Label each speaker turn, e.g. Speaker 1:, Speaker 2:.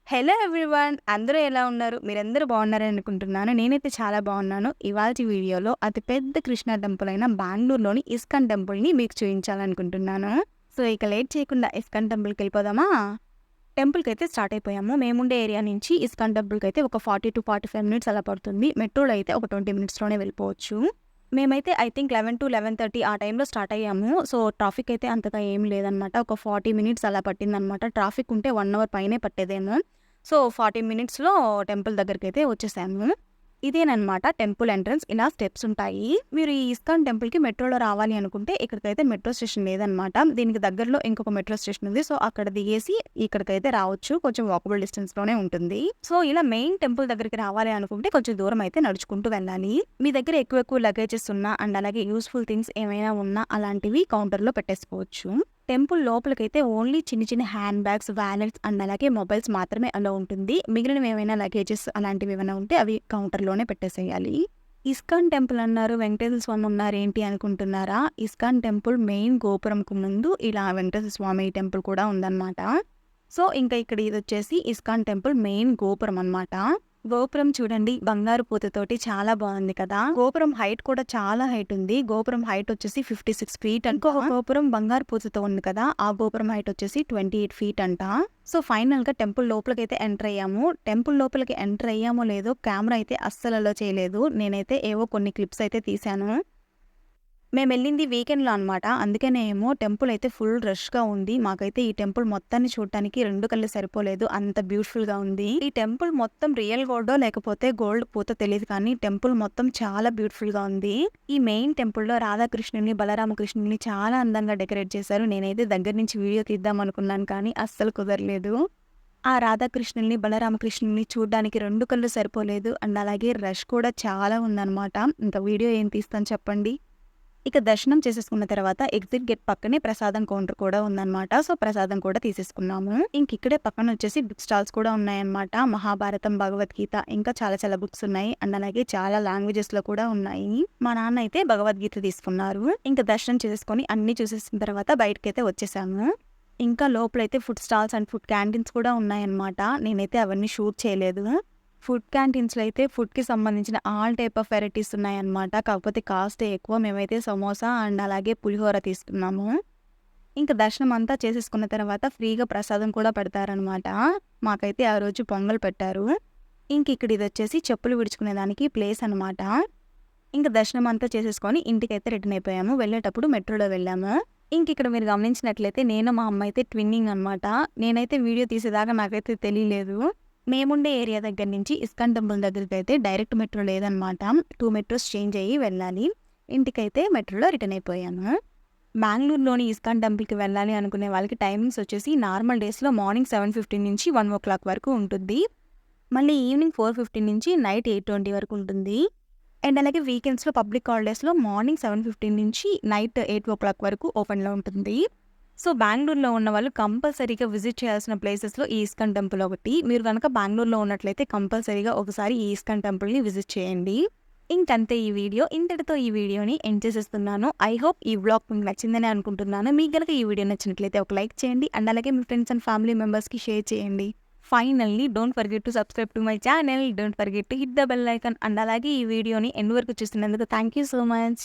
Speaker 1: Hello everyone! అందరూ ఎలా ఉన్నారు? మీరందరూ బాగున్నారని అనుకుంటున్నాను. నేనైతే చాలా బాగున్నాను. ఇవాల్టి వీడియోలో అతి పెద్ద కృష్ణ టెంపుల్ అయిన బెంగుళూరులోని ఇస్కాన్ టెంపుల్‌ని మీకు చూయించాలనుకుంటున్నాను. సో, ఇక లేట్ చేయకుండా ఇస్కాన్ టెంపుల్‌కెళ్ళిపోదామా? టెంపుల్‌కైతే స్టార్ట్ అయిపోయాము. మేముండే ఏరియా నుంచి ఇస్కాన్ టెంపుల్‌కైతే ఒక 40-45 మినిట్స్ అలా పడుతుంది. మెట్రోలో అయితే ఒక 20 మినిట్స్‌లోనే వెళ్ళిపోవచ్చు. మేమైతే ఐ థింక్ 11-11:30 ఆ టైంలో స్టార్ట్ అయ్యాము. సో, ట్రాఫిక్ అయితే అంతగా ఏం లేదనమాట. ఒక 40 మినిట్స్ అలా పట్టిందనమాట. ట్రాఫిక్ ఉంటే 1 అవర్ పైనే పట్టేదేమో. సో, 40 మినిట్స్‌లో టెంపుల్ దగ్గరికైతే వచ్చేసాము. ఇదేననమాట టెంపుల్ ఎంట్రన్స్. ఇలా స్టెప్స్ ఉంటాయి. మీరు ఈ ఇస్కాన్ టెంపుల్‌కి మెట్రోలో రావాలి అనుకుంటే ఇక్కడికైతే మెట్రో స్టేషన్ లేదనమాట. దీనికి దగ్గరలో ఇంకొక మెట్రో స్టేషన్ ఉంది. సో, అక్కడ దిగేసి ఇక్కడికైతే రావచ్చు. కొంచెం వాకబుల్ డిస్టెన్స్‌లోనే ఉంటుంది. సో, ఇలా మెయిన్ టెంపుల్ దగ్గరికి రావాలి అనుకుంటే కొంచెం దూరం అయితే నడుచుకుంటూ వెళ్ళాలి. మీ దగ్గర ఎక్కువ లగేజెస్ ఉన్నా అండ్ అలాగే యూజ్‌ఫుల్ థింగ్స్ ఏమైనా ఉన్నా అలాంటివి కౌంటర్‌లో పెట్టేసుకోవచ్చు. టెంపుల్ లోపలికైతే ఓన్లీ చిన్న హ్యాండ్ బ్యాగ్స్, వాలెట్స్ అండ్ అలాగే మొబైల్స్ మాత్రమే అలో ఉంటుంది. మిగిలినవి ఏమైనా లగేజెస్ అలాంటివి ఏమైనా ఉంటే అవి కౌంటర్‌లోనే పెట్టేసేయాలి. ఇస్కాన్ టెంపుల్ అన్నారు, వెంకటేశ్వర స్వామి ఉన్నారేంటి అనుకుంటున్నారా? ఇస్కాన్ టెంపుల్ మెయిన్ గోపురంకు ముందు ఇలా వెంకటేశ్వర స్వామి టెంపుల్ కూడా ఉందన్నమాట. సో, ఇంకా ఇక్కడ ఇదొచ్చేసి ఇస్కాన్ టెంపుల్ మెయిన్ గోపురం అన్నమాట. గోపురం చూడండి బంగారు పూతతోటి చాలా బాగుంది కదా! గోపురం హైట్ కూడా చాలా హైట్ ఉంది. గోపురం హైట్ వచ్చేసి 56 ఫీట్ అంట. ఇంకొక గోపురం బంగారు పూతతో ఉంది కదా! ఆ గోపురం హైట్ వచ్చేసి 28 ఫీట్ అంట. సో, ఫైనల్‌గా టెంపుల్ లోపలికైతే ఎంటర్ అయ్యాము. టెంపుల్ లోపలికి ఎంటర్ అయ్యామో లేదో కెమెరా అయితే అస్సలు అలో చేయలేదు. నేనైతే ఏవో కొన్ని క్లిప్స్ అయితే తీశాను. మేమెళ్ళింది వీకెండ్‌లో అనమాట. అందుకనేమో టెంపుల్ అయితే ఫుల్ రష్‌గా ఉంది. మాకైతే ఈ టెంపుల్ మొత్తాన్ని చూడటానికి 2 కళ్ళు సరిపోలేదు. అంత బ్యూటిఫుల్‌గా ఉంది. ఈ టెంపుల్ మొత్తం రియల్ గోల్డో లేకపోతే గోల్డ్ పూతో తెలీదు కానీ టెంపుల్ మొత్తం చాలా బ్యూటిఫుల్‌గా ఉంది. ఈ మెయిన్ టెంపుల్‌లో రాధాకృష్ణుడిని, బలరామకృష్ణుడిని చాలా అందంగా డెకరేట్ చేశారు. నేనైతే దగ్గర నుంచి వీడియో తీద్దాం అనుకున్నాను కానీ అస్సలు కుదరలేదు. ఆ రాధాకృష్ణుల్ని, బలరామకృష్ణుల్ని చూడ్డానికి 2 కళ్ళు సరిపోలేదు. అండ్ అలాగే రష్ కూడా చాలా ఉందనమాట. ఇంకా వీడియో ఏం తీస్తాను చెప్పండి. ఇక దర్శనం చేసేసుకున్న తర్వాత ఎగ్జిట్ గేట్ పక్కనే ప్రసాదం కౌంటర్ కూడా ఉందన్నమాట. సో, ప్రసాదం కూడా తీసేసుకున్నాము. ఇక్కడే పక్కన వచ్చేసి బుక్ స్టాల్స్ కూడా ఉన్నాయన్నమాట. మహాభారతం, భగవద్గీత ఇంకా చాలా బుక్స్ ఉన్నాయి. అండ్ అలాగే చాలా లాంగ్వేజెస్‌లో కూడా ఉన్నాయి. మా నాన్న అయితే భగవద్గీత తీసుకున్నారు. ఇంకా దర్శనం చేసేసుకొని అన్నీ చూసేసిన తర్వాత బయటకైతే వచ్చేసాము. ఇంకా లోపలైతే food stalls and food canteens కూడా ఉన్నాయన్నమాట. నేనైతే అవన్నీ షూట్ చేయలేదు. ఫుడ్ క్యాంటీన్స్‌లో అయితే ఫుడ్‌కి సంబంధించిన ఆల్ టైప్ ఆఫ్ వెరైటీస్ ఉన్నాయన్నమాట. కాకపోతే కాస్ట్ ఎక్కువ. మేమైతే సమోసా అండ్ అలాగే పులిహోర తీసుకున్నాము. ఇంక దర్శనం అంతా చేసేసుకున్న తర్వాత ఫ్రీగా ప్రసాదం కూడా పెడతారనమాట. మాకైతే ఆ రోజు పొంగల్ పెట్టారు. ఇక్కడ ఇదొచ్చేసి చెప్పులు విడుచుకునేదానికి ప్లేస్ అనమాట. దర్శనం అంతా చేసేసుకొని ఇంటికైతే రిటర్న్ అయిపోయాము. వెళ్ళేటప్పుడు మెట్రోలో వెళ్ళాము. ఇక్కడ మీరు గమనించినట్లయితే నేను మా అమ్మ అయితే ట్విన్నింగ్ అనమాట. నేనైతే వీడియో తీసేదాకా నాకైతే తెలియలేదు. మేముండే ఏరియా దగ్గర నుంచి ఇస్కాన్ టెంపుల్ దగ్గరికైతే డైరెక్ట్ మెట్రో లేదనమాట. 2 మెట్రోస్ చేంజ్ అయ్యి వెళ్ళాలి. ఇంటికైతే మెట్రోలో రిటర్న్ అయిపోయాను. బెంగుళూరులోని ఇస్కాన్ టెంపుల్‌కి వెళ్ళాలి అనుకునే వాళ్ళకి టైమింగ్స్ వచ్చేసి నార్మల్ డేస్‌లో మార్నింగ్ 7:15 నుంచి 1:00 వరకు ఉంటుంది. మళ్ళీ ఈవినింగ్ 4:15 నుంచి నైట్ 8:20 వరకు ఉంటుంది. అండ్ అలాగే వీకెండ్స్‌లో పబ్లిక్ హాలిడేస్‌లో మార్నింగ్ 7:15 నుంచి నైట్ 8:00 వరకు ఓపెన్‌లో ఉంటుంది. సో, బెంగుళూరులో ఉన్నవాళ్ళు కంపల్సరీగా విజిట్ చేయాల్సిన ప్లేసెస్‌లో ఈ ఇస్కాన్ టెంపుల్ ఒకటి. మీరు గనక బెంగుళూరులో ఉన్నట్లయితే కంపల్సరీగా ఒకసారి ఈ ఇస్కాన్ టెంపుల్‌ని విజిట్ చేయండి. ఇంకంతే ఈ వీడియో. ఇంతటితో ఈ వీడియోని ఎండ్ చేసేస్తున్నాను. ఐ హోప్ ఈ వ్లాగ్ మీకు నచ్చిందని అనుకుంటున్నాను. మీకు గనక ఈ వీడియో నచ్చినట్లయితే ఒక లైక్ చేయండి. అండ్ అలాగే మీ ఫ్రెండ్స్ అండ్ ఫ్యామిలీ మెంబర్స్‌కి షేర్ చేయండి. Finally don't forget to subscribe to my channel. Don't forget to hit the bell icon. And అలాగే ఈ వీడియోని ఎండ్ వరకు చూస్తున్నందుకు థ్యాంక్ యూ సో మచ్.